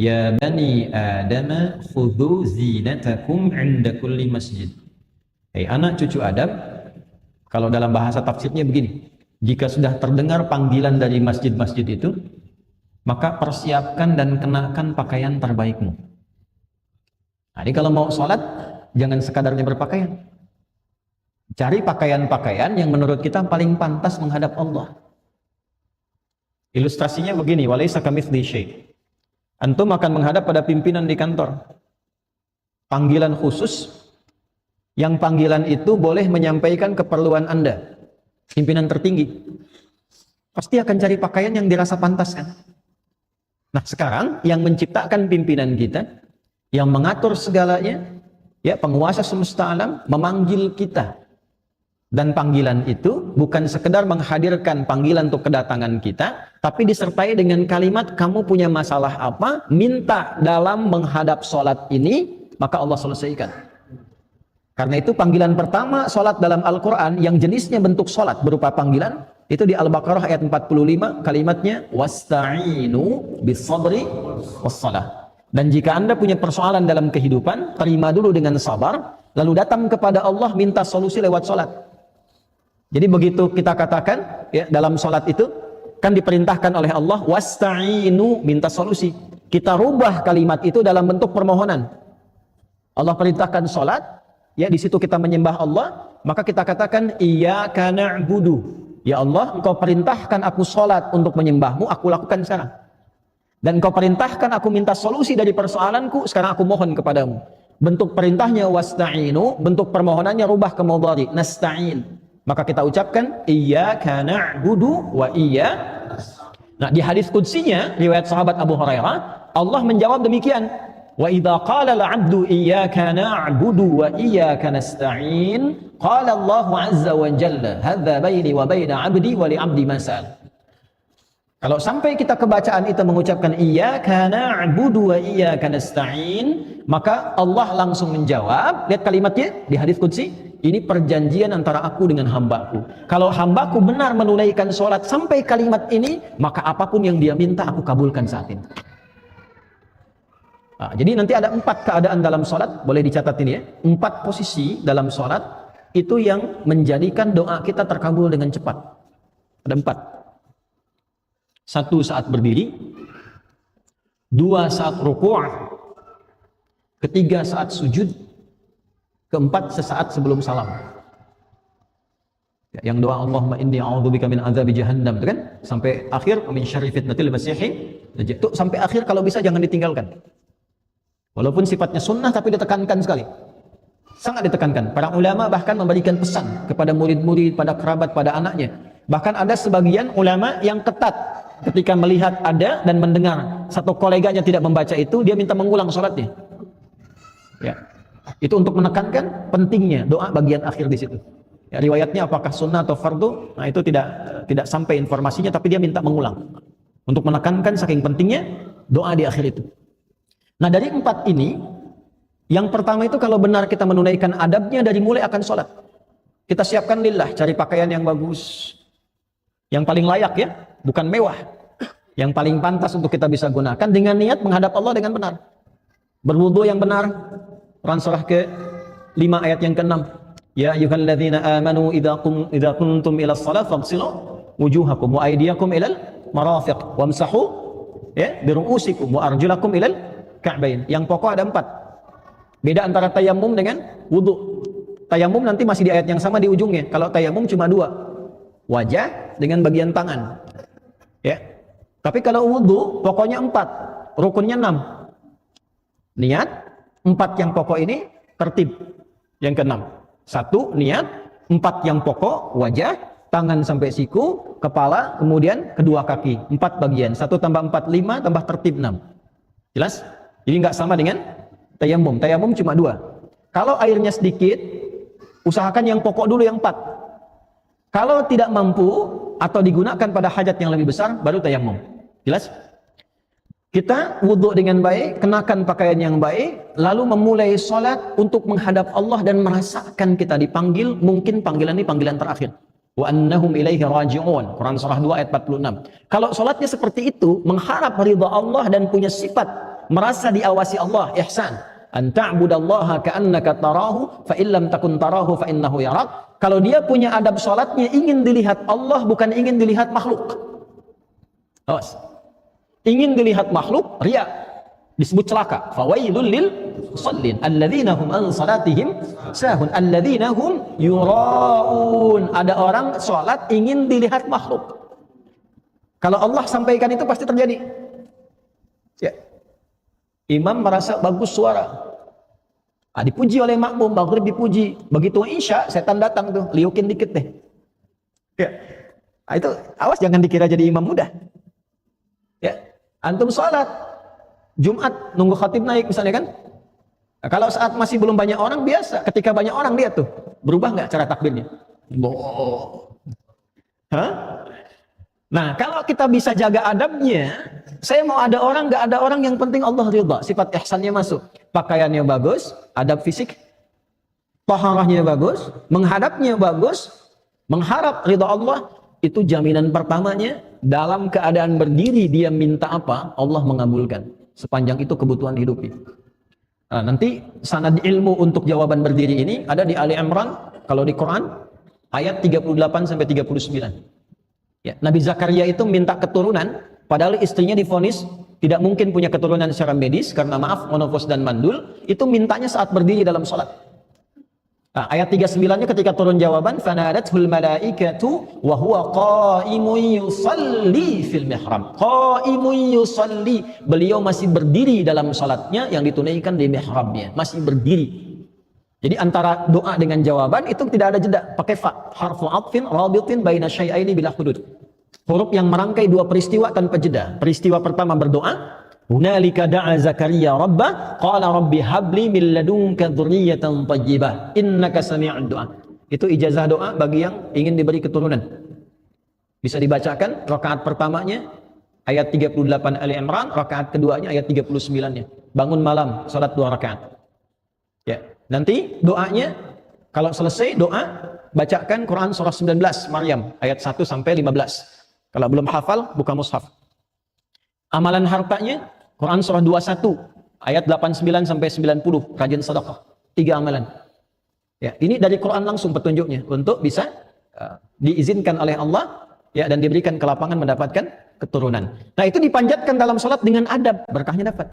Ya bani Adam khudhu zinatakum 'inda kulli masjid. Hei anak cucu Adam, kalau dalam bahasa tafsirnya begini, jika sudah terdengar panggilan dari masjid-masjid itu, maka persiapkan dan kenakan pakaian terbaikmu. Nah, jadi kalau mau sholat, jangan sekadarnya berpakaian. Cari pakaian-pakaian yang menurut kita paling pantas menghadap Allah. Ilustrasinya begini, walaysa kamitslihi syai'. Antum akan menghadap pada pimpinan di kantor. Panggilan khusus, yang panggilan itu boleh menyampaikan keperluan Anda. Pimpinan tertinggi. Pasti akan cari pakaian yang dirasa pantas kan? Nah sekarang, yang menciptakan pimpinan kita, yang mengatur segalanya, ya penguasa semesta alam, memanggil kita. Dan panggilan itu bukan sekedar menghadirkan panggilan untuk kedatangan kita, tapi disertai dengan kalimat, kamu punya masalah apa, minta dalam menghadap sholat ini, maka Allah selesaikan. Karena itu panggilan pertama sholat dalam Al-Quran, yang jenisnya bentuk sholat berupa panggilan, itu di Al-Baqarah ayat 45, kalimatnya, wasta'inu bis-sabri was-salah. Dan jika Anda punya persoalan dalam kehidupan, terima dulu dengan sabar, lalu datang kepada Allah minta solusi lewat sholat. Jadi begitu kita katakan ya, dalam sholat itu kan diperintahkan oleh Allah wasta'inu, minta solusi. Kita rubah kalimat itu dalam bentuk permohonan. Allah perintahkan sholat, ya di situ kita menyembah Allah, maka kita katakan iyyaka na'budu. Ya Allah, Engkau perintahkan aku sholat untuk menyembahmu, aku lakukan sekarang. Dan Engkau perintahkan aku minta solusi dari persoalanku, sekarang aku mohon kepadamu. Bentuk perintahnya wasta'inu, bentuk permohonannya rubah ke mudhari, nasta'in. Maka kita ucapkan iyyaka na'budu wa iyyaka. Nah, di hadis qudsinya riwayat sahabat Abu Hurairah, Allah menjawab demikian. Wa idza qala al-'abdu iyyaka na'budu wa iyyaka nasta'in, qala Allah 'azza wa jalla, hadza baini wa baina 'abdi wa li 'abdi ma sa'al. Kalau sampai kita kebacaan itu mengucapkan iyyaka na'budu wa iyyaka nasta'in, maka Allah langsung menjawab. Lihat kalimatnya di hadis qudsi. Ini perjanjian antara aku dengan hambaku. Kalau hambaku benar menunaikan sholat sampai kalimat ini, maka apapun yang dia minta aku kabulkan saat ini. Nah, jadi nanti ada 4 keadaan dalam sholat, boleh dicatat ini ya. 4 posisi dalam sholat itu yang menjadikan doa kita terkabul dengan cepat. Ada 4. 1 saat berdiri, 2 saat ruku', 3 saat sujud, 4 sesaat sebelum salam. Ya, yang doa Allahumma inni a'udzubika min adzabi jahannam itu kan sampai akhir min syarri fitnatil masiih dajjal. Itu sampai akhir kalau bisa jangan ditinggalkan. Walaupun sifatnya sunnah tapi ditekankan sekali. Sangat ditekankan. Para ulama bahkan memberikan pesan kepada murid-murid, pada kerabat, pada anaknya. Bahkan ada sebagian ulama yang ketat ketika melihat ada dan mendengar satu koleganya tidak membaca itu, dia minta mengulang sholatnya. Ya. Itu untuk menekankan pentingnya doa bagian akhir di situ. Ya, riwayatnya apakah sunnah atau fardu, nah itu tidak sampai informasinya, tapi dia minta mengulang untuk menekankan saking pentingnya doa di akhir itu. Nah dari 4 ini, yang pertama itu kalau benar kita menunaikan adabnya dari mulai akan sholat, kita siapkan lillah, cari pakaian yang bagus, yang paling layak ya, bukan mewah, yang paling pantas untuk kita bisa gunakan dengan niat menghadap Allah dengan benar, berwudu yang benar. Quran surah ke-5 ayat yang ke-6. Ya ayyuhalladzina amanu idza kuntum ila shalah faghsilu wujuhakum wa aydiyakum ilal marafiq wamsahu ya bi ru'usikum wa arjulakum ilal ka'bain. Yang pokok ada 4. Beda antara tayammum dengan wudu. Tayammum nanti masih di ayat yang sama di ujungnya. Kalau tayammum cuma 2. Wajah dengan bagian tangan. Ya. Tapi kalau wudu pokoknya 4, rukunnya 6. Niat 4 yang pokok ini tertib. Yang ke-6, 1 niat, 4 yang pokok, wajah, tangan sampai siku, kepala, kemudian kedua kaki, 4 bagian. 1 tambah 4, 5, tambah tertib 6. Jelas? Jadi nggak sama dengan tayamum. Tayamum cuma 2. Kalau airnya sedikit, usahakan yang pokok dulu yang 4. Kalau tidak mampu atau digunakan pada hajat yang lebih besar, baru tayamum. Jelas? Kita wudhu dengan baik, kenakan pakaian yang baik, lalu memulai sholat untuk menghadap Allah dan merasakan kita dipanggil, mungkin panggilan ini panggilan terakhir. Wa annahum ilaihi raji'un. Quran surah 2 ayat 46. Kalau sholatnya seperti itu, mengharap ridha Allah dan punya sifat merasa diawasi Allah, ihsan. An ta'budallaha ka'annaka tarahu fa illam takun tarahu fa innahu yarak. Kalau dia punya adab salatnya ingin dilihat Allah bukan ingin dilihat makhluk. Awas. Ingin dilihat makhluk, riya. Disebut celaka. Fawailul lil musallin alladzina hum an salatihim sahun alladzina hum yuraun. Ada orang salat ingin dilihat makhluk. Kalau Allah sampaikan itu pasti terjadi. Ya. Imam merasa bagus suara. Dipuji oleh makmum, maghrib dipuji. Begitu isya, setan datang tuh, liukin dikit deh. Ya. Itu awas jangan dikira jadi imam mudah. Ya. Antum salat Jumat nunggu khatib naik misalnya kan. Nah, kalau saat masih belum banyak orang biasa, ketika banyak orang lihat tuh, berubah nggak cara takbirnya? Hah? Nah, kalau kita bisa jaga adabnya, saya mau ada orang, nggak ada orang, yang penting Allah ridha, sifat ihsannya masuk. Pakaiannya bagus, adab fisik, taharahnya bagus, menghadapnya bagus, mengharap ridha Allah, itu jaminan pertamanya. Dalam keadaan berdiri dia minta apa, Allah mengabulkan. Sepanjang itu kebutuhan hidupnya. Nah, nanti sanad ilmu untuk jawaban berdiri ini ada di Ali Imran, kalau di Quran, ayat 38-39. Ya, Nabi Zakaria itu minta keturunan, padahal istrinya divonis tidak mungkin punya keturunan secara medis karena maaf monofos dan mandul. Itu mintanya saat berdiri dalam sholat. Nah, ayat 39-nya ketika turun jawaban, fanadathul malaikatu wa huwa qa'imun yusalli fil mihrab. Qa'imun yusalli, beliau masih berdiri dalam sholatnya yang ditunaikan di mihrabnya, masih berdiri. Jadi antara doa dengan jawaban itu tidak ada jeda, pakai fa, harfu atfin rabitin baina syai'aini bila hudud. Huruf yang merangkai dua peristiwa tanpa jeda. Peristiwa pertama berdoa, hunalika da'a Zakaria rabbah qala rabbi habli min ladunka dzurriyyatan thayyibah innaka sami'ud du'a. Itu ijazah doa bagi yang ingin diberi keturunan. Bisa dibacakan rakaat pertamanya ayat 38 Ali Imran, rakaat keduanya ayat 39-nya. Bangun malam salat 2 rakaat. Ya. Nanti doanya, kalau selesai doa, bacakan Quran surah 19 Maryam ayat 1 sampai 15. Kalau belum hafal, buka mushaf. Amalan hartanya Quran surah 21 ayat 89 sampai 90, rajin sedekah. 3 amalan. Ya, ini dari Quran langsung petunjuknya untuk bisa diizinkan oleh Allah ya, dan diberikan kelapangan mendapatkan keturunan. Nah, itu dipanjatkan dalam salat dengan adab, berkahnya dapat.